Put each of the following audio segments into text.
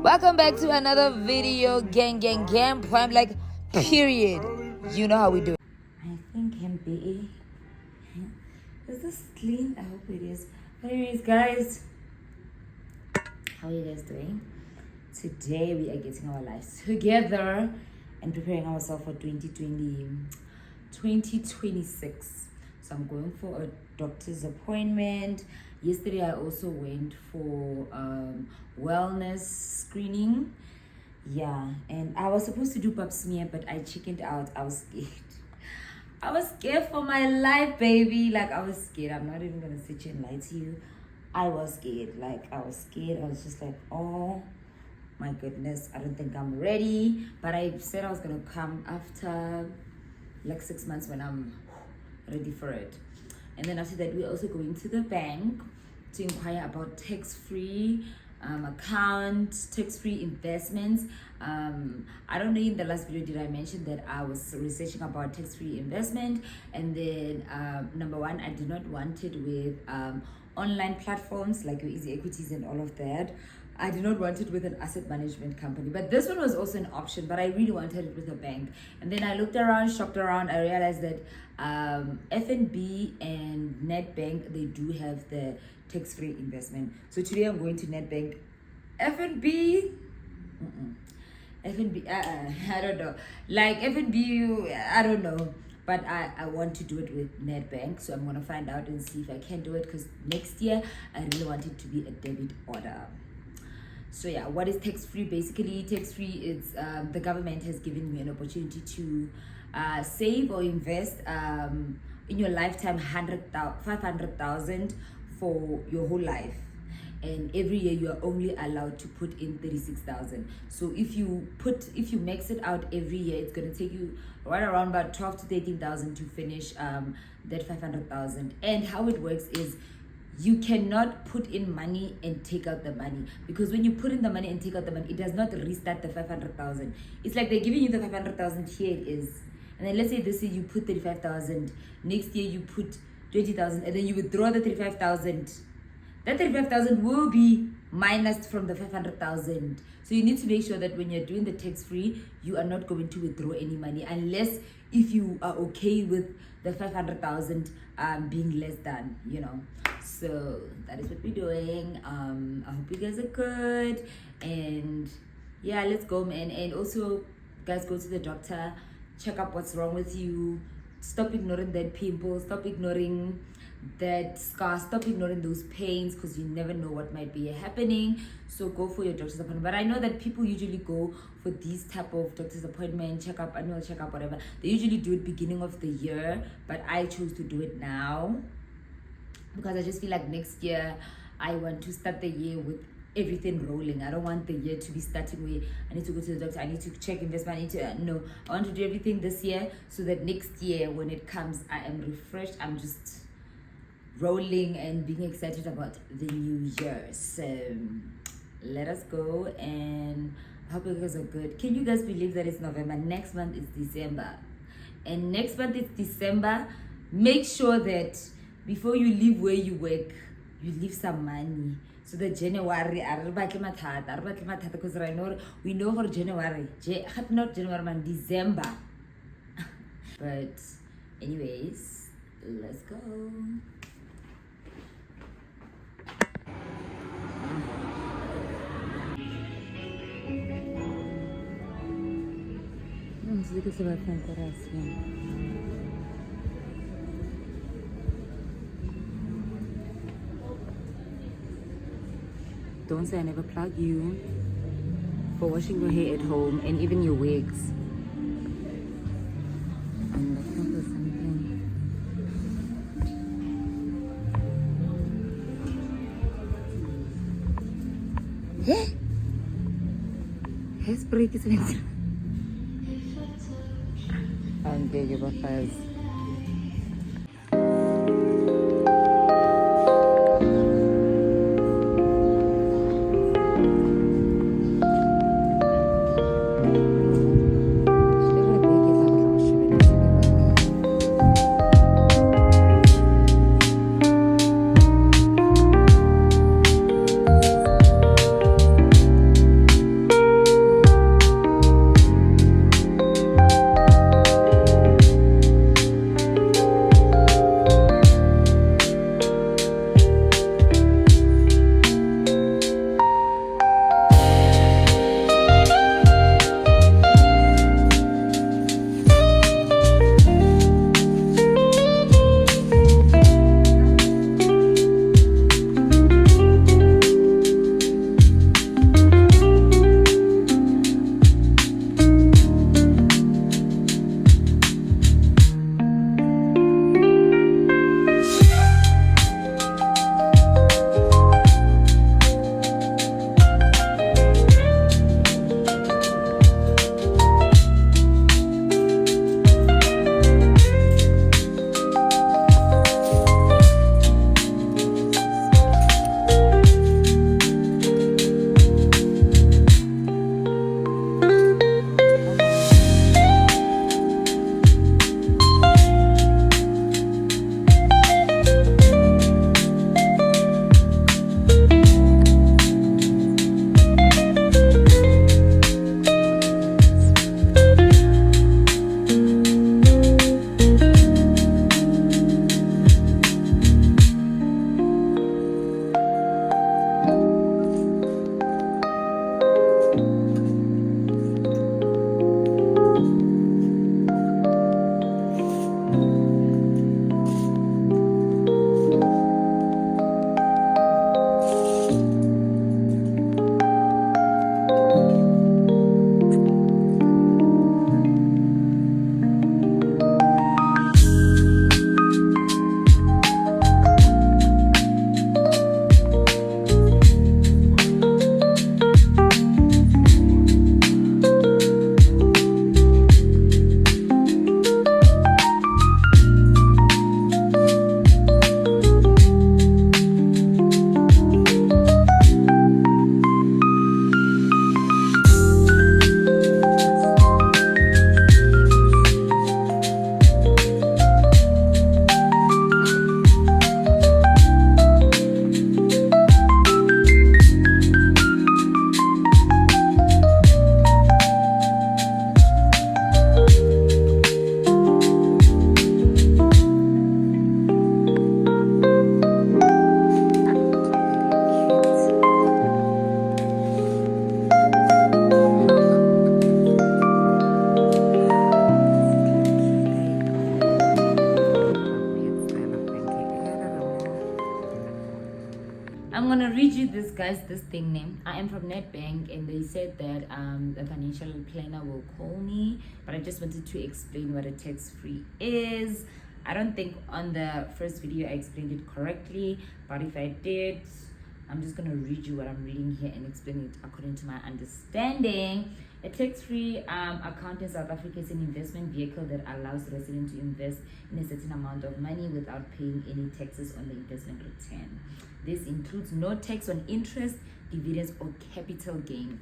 Welcome back to another video, gang. I'm like, period. You know how we do it. I think MBA. Is this clean? I hope it is. Anyways, guys, how are you guys doing? Today we are getting our lives together and preparing ourselves for 2026. So I'm going for a doctor's appointment. Yesterday I also went for wellness screening. Yeah, and I was supposed to do pap smear, but I chickened out. I was scared. I was scared for my life, baby. Like, I was scared. I'm not even gonna sit here and lie to you. I was scared. I was just like, oh my goodness, I don't think I'm ready. But I said I was gonna come after like 6 months when I'm ready for it. And then after that, we're also going to the bank to inquire about tax-free account, tax-free investments. I don't know, in the last video did I mention that I was researching about tax-free investment, and then number one, I did not want it with online platforms like your Easy Equities and all of that. I did not want it with an asset management company, but this one was also an option, but I really wanted it with a bank. And then I looked around, shopped around, I realized that FNB and Nedbank, they do have the tax-free investment. So today I'm going to Nedbank. FNB, I don't know. Like FNB, I don't know. But I want to do it with Nedbank, so I'm going to find out and see if I can do it, because next year I really want it to be a debit order. So yeah, what is tax-free? Basically, tax-free is the government has given me an opportunity to save or invest in your lifetime 500,000 for your whole life. And every year you are only allowed to put in 36,000. So if you max it out every year, it's gonna take you right around about 12 to 13,000 to finish that 500,000. And how it works is, you cannot put in money and take out the money, because when you put in the money and take out the money, it does not restart the 500,000. It's like they're giving you the 500,000, here it is. And then let's say this year you put 35,000, next year you put 20,000, and then you withdraw the 35,000. That 35,000 will be minus from the 500,000. So you need to make sure that when you're doing the tax-free, you are not going to withdraw any money, unless if you are okay with the 500,000 being less than, you know. So that is what we're doing. I hope you guys are good, and yeah, let's go, man. And also, guys, go to the doctor, check up what's wrong with you. Stop ignoring that pimple, stop ignoring that scar, stop ignoring those pains, because you never know what might be happening. So go for your doctor's appointment. But I know that people usually go for these type of doctor's appointment, checkup, annual checkup, whatever. They usually do it beginning of the year, but I chose to do it now, because I just feel like next year I want to start the year with everything rolling. I don't want the year to be starting with, I need to go to the doctor, I need to check investment, I need to no, I want to do everything this year, so that next year when it comes, I am refreshed, I'm just rolling and being excited about the new year. So let us go, and I hope you guys are good. Can you guys believe that it's November? Next month is December, and next month is December. Make sure that before you leave where you work, you leave some money, so that January, because we know for January, not January, man, December. But anyways, let's go. Don't say I never plug you for washing your hair at home, and even your wigs. I'm looking for something. Yeah. Hairspray is next. I'm big about fires. this thing name. I am from Nedbank, and they said that the financial planner will call me, but I just wanted to explain what a tax-free is. I don't think on the first video I explained it correctly, but if I did, I'm just going to read you what I'm reading here and explain it according to my understanding. A tax-free account in South Africa is an investment vehicle that allows residents to invest in a certain amount of money without paying any taxes on the investment return. This includes no tax on interest, dividends, or capital gain.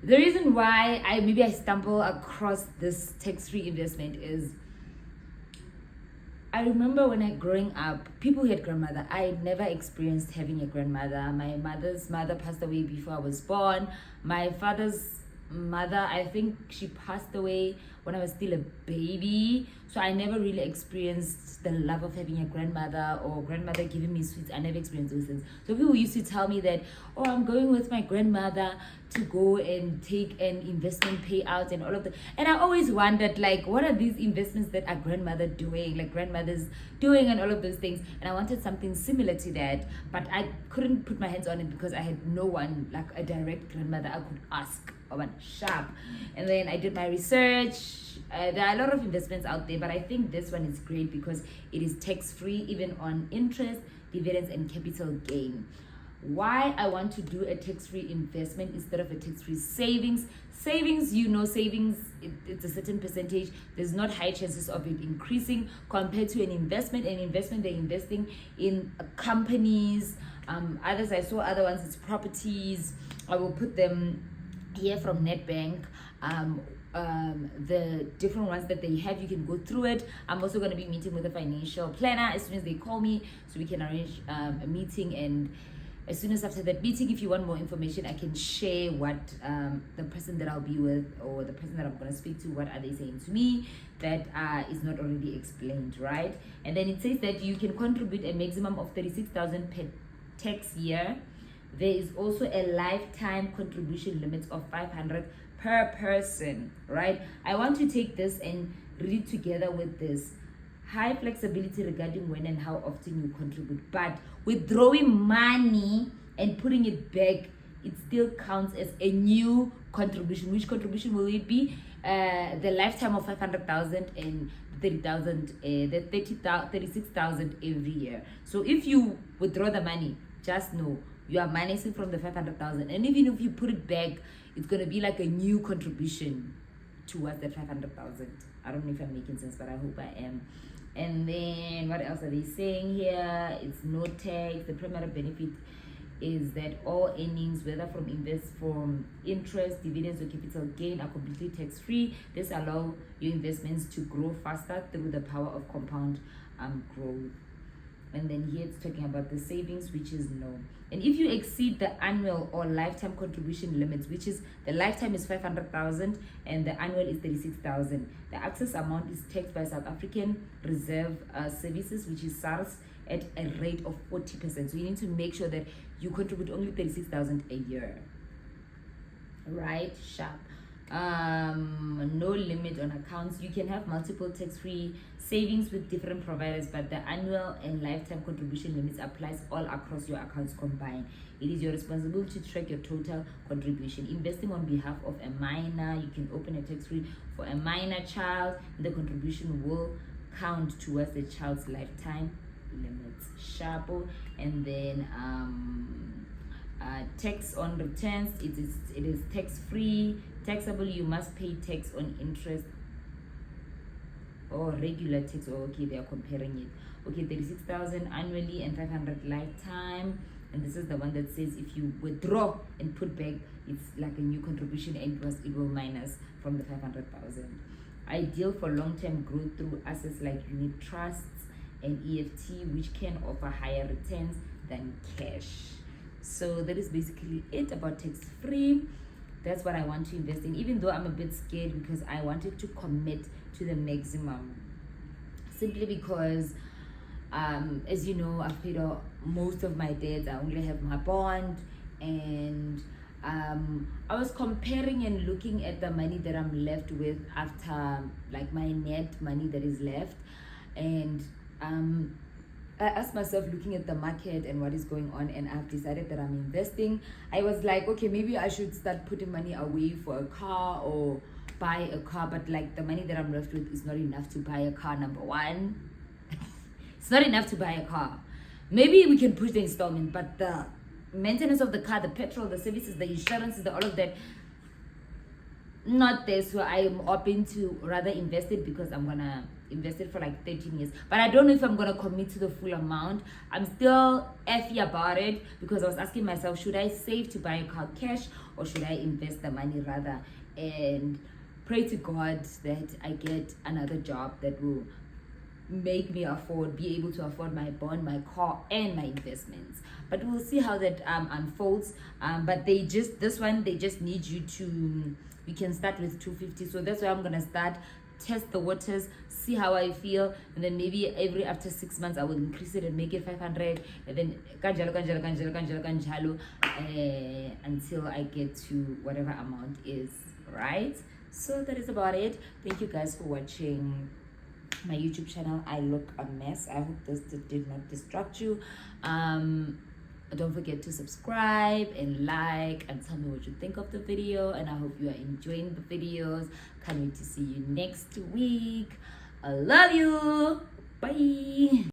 The reason why I stumble across this tax-free investment is I remember when I growing up, people had grandmother. I never experienced having a grandmother. My mother's mother passed away before I was born. My father's mother, I think she passed away when I was still a baby. So I never really experienced the love of having a grandmother or grandmother giving me sweets. I never experienced those things. So people used to tell me that, oh, I'm going with my grandmother to go and take an investment payout and all of that. And I always wondered, like, what are these investments that our grandmother doing, like grandmothers doing and all of those things. And I wanted something similar to that, but I couldn't put my hands on it because I had no one, like a direct grandmother I could ask one sharp. And then I did my research. There are a lot of investments out there, but I think this one is great because it is tax-free even on interest, dividends, and capital gain. Why I want to do a tax-free investment instead of a tax-free savings. Savings, it's a certain percentage. There's not high chances of it increasing compared to an investment. An investment, they're investing in companies. Others, I saw other ones, it's properties. I will put them here from Nedbank. The different ones that they have, you can go through it. I'm also going to be meeting with a financial planner as soon as they call me, so we can arrange a meeting. And as soon as after that meeting, if you want more information, I can share what the person that I'll be with or the person that I'm going to speak to, what are they saying to me that is not already explained, right? And then it says that you can contribute a maximum of 36,000 per tax year. There is also a lifetime contribution limit of 500 per person, right? I want to take this and read together with this. High flexibility regarding when and how often you contribute, but withdrawing money and putting it back, it still counts as a new contribution. Which contribution will it be? The lifetime of 500,000 and 36,000 every year. So if you withdraw the money, just know you are minusing from the 500,000, and even if you put it back, it's gonna be like a new contribution towards that 500,000. I don't know if I'm making sense, but I hope I am. And then what else are they saying here? It's no tax. The primary benefit is that all earnings, whether from interest, dividends, or capital gain, are completely tax-free. This allows your investments to grow faster through the power of compound growth. And then here it's talking about the savings, which is no. And if you exceed the annual or lifetime contribution limits, which is the lifetime is 500,000 and the annual is 36,000, the access amount is taxed by South African Reserve Services, which is SARS, at a rate of 40%. So you need to make sure that you contribute only 36,000 a year. Right? Sharp. No limit on accounts. You can have multiple tax-free savings with different providers, but the annual and lifetime contribution limits applies all across your accounts combined. It is your responsibility to track your total contribution. Investing on behalf of a minor, you can open a tax-free for a minor child. The contribution will count towards the child's lifetime limits. Sharpo. And then tax on returns, it is tax-free. Taxable, you must pay tax on interest or regular tax. Okay, they are comparing it. Okay, 36,000 annually and 500 lifetime. And this is the one that says if you withdraw and put back, it's like a new contribution, and it will minus from the 500,000. Ideal for long-term growth through assets like unit trusts and EFT, which can offer higher returns than cash. So that is basically it about tax-free. That's what I want to invest in, even though I'm a bit scared because I wanted to commit to the maximum, simply because as you know, I've paid off most of my debts. I only have my bond, and I was comparing and looking at the money that I'm left with after, like, my net money that is left, and I asked myself, looking at the market and what is going on, and I've decided that I'm investing. I was like, okay, maybe I should start putting money away for a car or buy a car, but like the money that I'm left with is not enough to buy a car. Number one, it's not enough to buy a car. Maybe we can push the installment, but the maintenance of the car, the petrol, the services, the insurances, all of that, not there. So I am open to rather invest it, because I'm gonna invest it for like 13 years, but I don't know if I'm gonna commit to the full amount. I'm still iffy about it, because I was asking myself, should I save to buy a car cash, or should I invest the money rather and pray to God that I get another job that will make me be able to afford my bond, my car, and my investments. But we'll see how that unfolds. But they just need you to, you can start with 250. So that's why I'm gonna start, test the waters, see how I feel, and then maybe after 6 months I will increase it and make it 500, and then kanjalo, until I get to whatever amount is right. So that is about it. Thank you guys for watching my YouTube channel. I look a mess. I hope this did not distract you. Don't forget to subscribe and like and tell me what you think of the video, and I hope you are enjoying the videos. Can't wait to see you next week. I love you. Bye.